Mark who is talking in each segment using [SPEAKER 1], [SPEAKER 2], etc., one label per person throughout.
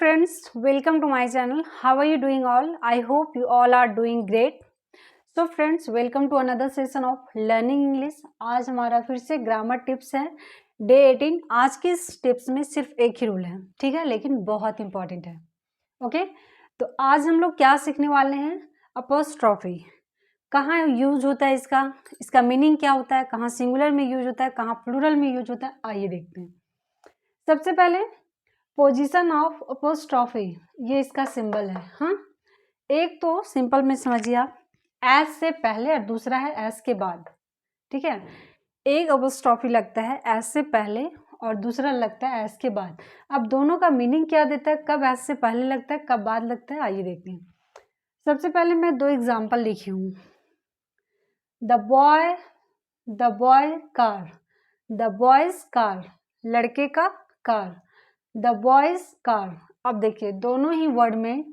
[SPEAKER 1] friends, welcome to my channel. How are you doing all? I hope you all are doing great. So friends, welcome to another session of Learning English. आज हमारा फिर से grammar tips है day 18। आज के इस tips में सिर्फ एक ही रूल है, ठीक है, लेकिन बहुत इंपॉर्टेंट है। ओके, तो आज हम लोग क्या सीखने वाले हैं? अपोस्ट्रॉफी कहाँ यूज होता है, इसका मीनिंग क्या होता है, कहाँ सिंगुलर में यूज होता है, कहाँ प्लूरल में यूज होता है, आइए देखते हैं। सबसे पहले पोजीशन ऑफ अपोस्ट्रॉफी, ये इसका सिंबल है। हाँ, एक तो सिंपल में समझिए आप, एस से पहले और दूसरा है एस के बाद, ठीक है। एक अपोस्ट्रॉफी लगता है एस से पहले और दूसरा लगता है एस के बाद। अब दोनों का मीनिंग क्या देता है, कब एस से पहले लगता है, कब बाद लगता है, आइए देखते हैं। सबसे पहले मैं दो एग्जाम्पल लिखी हूँ। The boy car, the boys car, लड़के का कार, द बॉयज कार। अब देखिए दोनों ही वर्ड में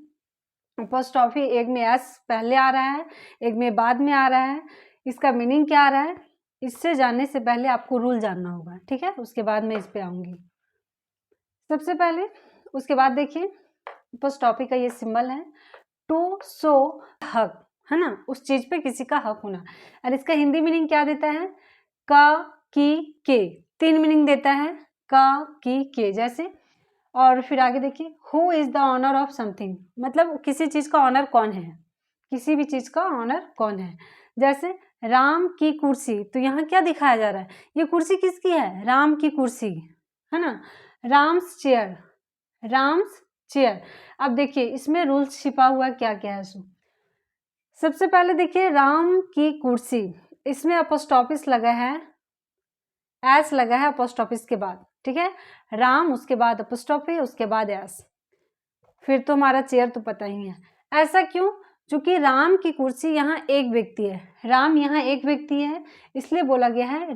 [SPEAKER 1] अपोस्ट्रॉफी, एक में एस पहले आ रहा है, एक में बाद में आ रहा है। इसका मीनिंग क्या आ रहा है, इससे जानने से पहले आपको रूल जानना होगा, ठीक है। उसके बाद मैं इस पे आऊंगी सबसे पहले। उसके बाद देखिए अपोस्ट्रॉफी का ये सिंबल है, टू शो हक, है ना, उस चीज पे किसी का हक होना। और इसका हिंदी मीनिंग क्या देता है, का, की, के। तीन मीनिंग देता है, का, की, के जैसे। और फिर आगे देखिए, who is the owner of something, मतलब किसी चीज का ऑनर कौन है, किसी भी चीज का ऑनर कौन है। जैसे राम की कुर्सी, तो यहाँ क्या दिखाया जा रहा है, ये कुर्सी किसकी है, राम की कुर्सी, है ना। Ram's chair, Ram's chair. अब देखिए इसमें रूल्स छिपा हुआ क्या क्या है। सबसे पहले देखिए राम की कुर्सी, इसमें अपोस्ट्रोफिस लगा है, एस लगा है अपोस्ट्रोफिस के बाद, ठीक है। राम, उसके बाद अपोस्ट्रोफी, उसके बाद एस। फिर तो हमारा चेयर तो पता ही है। ऐसा क्यों, क्योंकि राम की कुर्सी यहाँ एक व्यक्ति है, राम यहाँ एक व्यक्ति है, इसलिए बोला गया है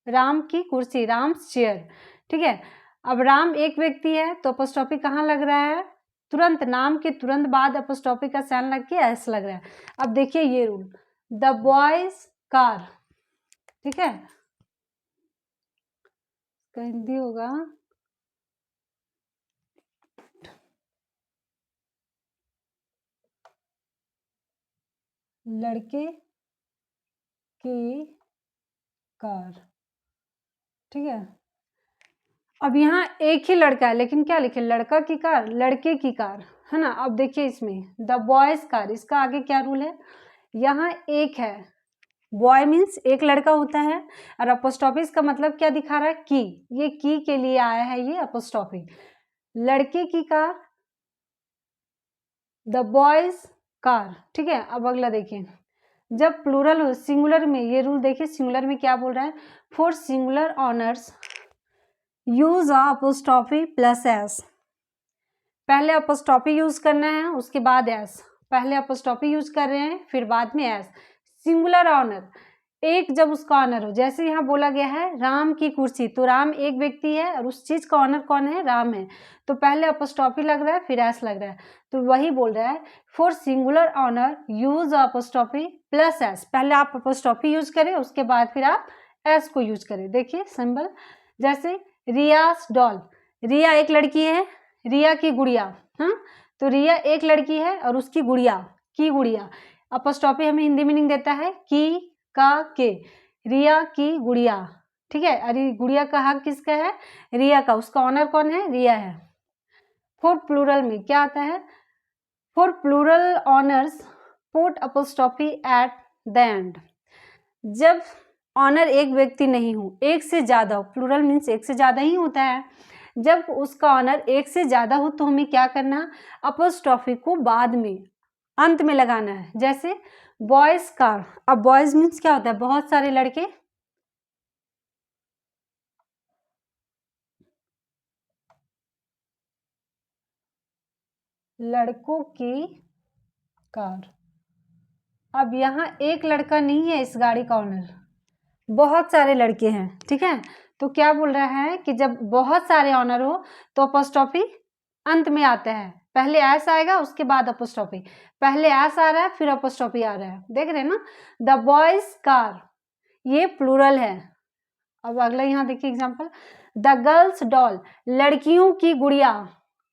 [SPEAKER 1] राम की कुर्सी, राम्स चेयर, ठीक है। अब राम एक व्यक्ति है तो अपोस्ट्रोफी कहाँ लग रहा है, तुरंत नाम के तुरंत बाद अपोस्ट्रोफी का साइन लग के एस लग रहा है। अब देखिए ये रूल, द बॉयज कार, ठीक है, हिंदी होगा लड़के की कार, ठीक है। अब यहाँ एक ही लड़का है, लेकिन क्या लिखे, लड़का की कार, लड़के की कार, है ना। अब देखिए इसमें द बॉयज कार, इसका आगे क्या रूल है, यहाँ एक है, बॉय मीन्स एक लड़का होता है, और अपोस्ट्रोफिस का मतलब क्या दिखा रहा है, की, ये की के लिए आया है ये अपोस्ट्रोफी। लड़के की कार, द बॉयज कार, ठीक है। अब अगला देखिए, जब प्लूरल हो, सिंगुलर में ये रूल देखिए, सिंगुलर में क्या बोल रहा है, for singular honours use apostrophe plus S. पहले अपोस्ट्रोफी यूज करना है, उसके बाद एस। पहले अपोस्ट्रोफी यूज कर रहे हैं, फिर बाद में एस। सिंगुलर ऑनर, एक जब उसका ऑनर हो, जैसे यहाँ बोला गया है राम की कुर्सी, तो राम एक व्यक्ति है और उस चीज का ऑनर कौन है, राम है, तो पहले अपोस्ट्रोफी लग रहा है, फिर एस लग रहा है। तो वही बोल रहा है, for singular owner use apostrophe plus S. पहले आप अपोस्ट्रोफी यूज करें, उसके बाद फिर आप एस को यूज करें। देखिए सिंबल, जैसे रियास डॉल, रिया एक लड़की है, रिया की गुड़िया, हाँ, तो रिया एक लड़की है और उसकी गुड़िया, की गुड़िया। अपोस्ट्रोफी हमें हिंदी मीनिंग देता है की, का, के, रिया की गुड़िया, ठीक है। अरे गुड़िया का हक किसका है, रिया का, उसका ऑनर कौन है, रिया है। फॉर प्लूरल में क्या आता है, for plural owners put apostrophe at the end. जब ऑनर एक व्यक्ति नहीं हो, एक से ज्यादा हो, प्लूरल मीन्स एक से ज्यादा ही होता है, जब उसका ऑनर एक से ज्यादा हो तो हमें क्या करना, अपोस्ट्रोफी को बाद में अंत में लगाना है। जैसे बॉयज कार, अब बॉयज मीन्स क्या होता है, बहुत सारे लड़के, लड़कों की कार। अब यहाँ एक लड़का नहीं है इस गाड़ी का ऑनर, बहुत सारे लड़के हैं, ठीक है। तो क्या बोल रहा है कि जब बहुत सारे ऑनर हो तो अपोस्ट्रोफी अंत में आता है, पहले एस आएगा उसके बाद अपोस्ट्रोफी, पहले एस आ रहा है फिर अपोस्ट्रोफी आ रहा है, देख रहे हैं ना। द बॉयज कार, ये प्लूरल है। अब अगला यहाँ देखिए एग्जांपल, द गर्ल्स डॉल, लड़कियों की गुड़िया,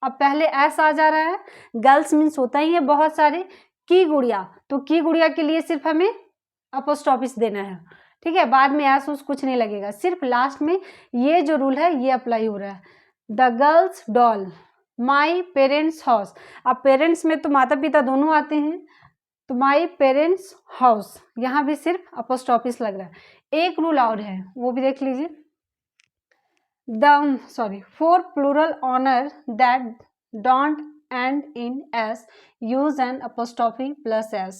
[SPEAKER 1] अब पहले एस आ जा रहा है, गर्ल्स मीन्स होता ही है बहुत सारे, की गुड़िया, तो की गुड़िया के लिए सिर्फ हमें अपोस्ट्रोफिस देना है, ठीक है, बाद में एस उस कुछ नहीं लगेगा, सिर्फ लास्ट में ये जो रूल है ये अप्लाई हो रहा है। The girls doll, my parents house, अब पेरेंट्स में तो माता पिता दोनों आते हैं, तो माई पेरेंट्स हाउस, यहाँ भी सिर्फ अपोस्ट्रोफिस लग रहा है। एक रूल और है वो भी देख लीजिए, for plural honor that don't end in s use an apostrophe plus s।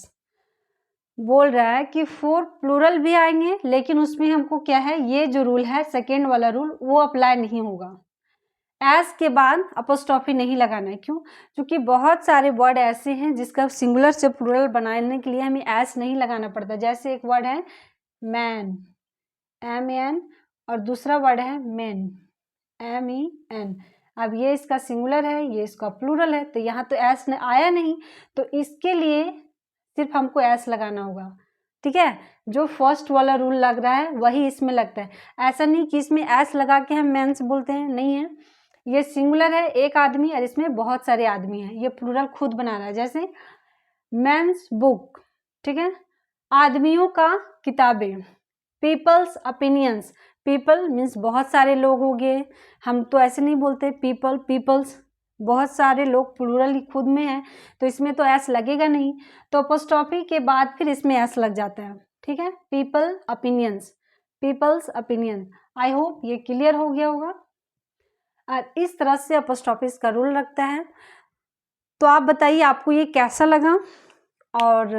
[SPEAKER 1] बोल रहा है कि फोर प्लूरल भी आएंगे लेकिन उसमें हमको क्या है, ये जो रूल है सेकेंड वाला रूल वो अप्लाई नहीं होगा, एस के बाद अपोस्ट्रोफी नहीं लगाना है। क्यों? क्योंकि बहुत सारे वर्ड ऐसे हैं जिसका सिंगुलर से प्लूरल बनाने के लिए हमें एस नहीं लगाना पड़ता, जैसे एक वर्ड है मैन, MAN, और दूसरा वर्ड है मेन, MEN। अब ये इसका सिंगुलर है, ये इसका प्लूरल है, तो यहाँ तो एस आया नहीं, तो इसके लिए सिर्फ हमको एस लगाना होगा, ठीक है। जो फर्स्ट वाला रूल लग रहा है वही इसमें लगता है, ऐसा नहीं कि इसमें एस लगा के हम मेंस बोलते हैं, नहीं है, ये सिंगुलर है एक आदमी और इसमें बहुत सारे आदमी हैं, ये प्लूरल खुद बना रहा है, जैसे मेंस बुक, ठीक है, आदमियों का किताबें, पीपल्स ओपिनियंस, पीपल मीन्स बहुत सारे लोग हो गए, हम तो ऐसे नहीं बोलते पीपल, पीपल्स बहुत सारे लोग, प्लूरल ही खुद में है तो इसमें तो एस लगेगा नहीं, तो अपोस्ट्रोफी के बाद फिर इसमें एस लग जाता है, ठीक है, people opinions, peoples opinion. I hope ये क्लियर हो गया होगा, और इस तरह से अपोस्ट्रोफिस का रूल लगता है। तो आप बताइए आपको ये कैसा लगा और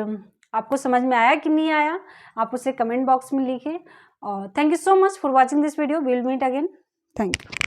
[SPEAKER 1] आपको समझ में आया कि नहीं आया, आप उसे कमेंट बॉक्स में लिखें। और thank you so much for watching this video, will meet again, thank you.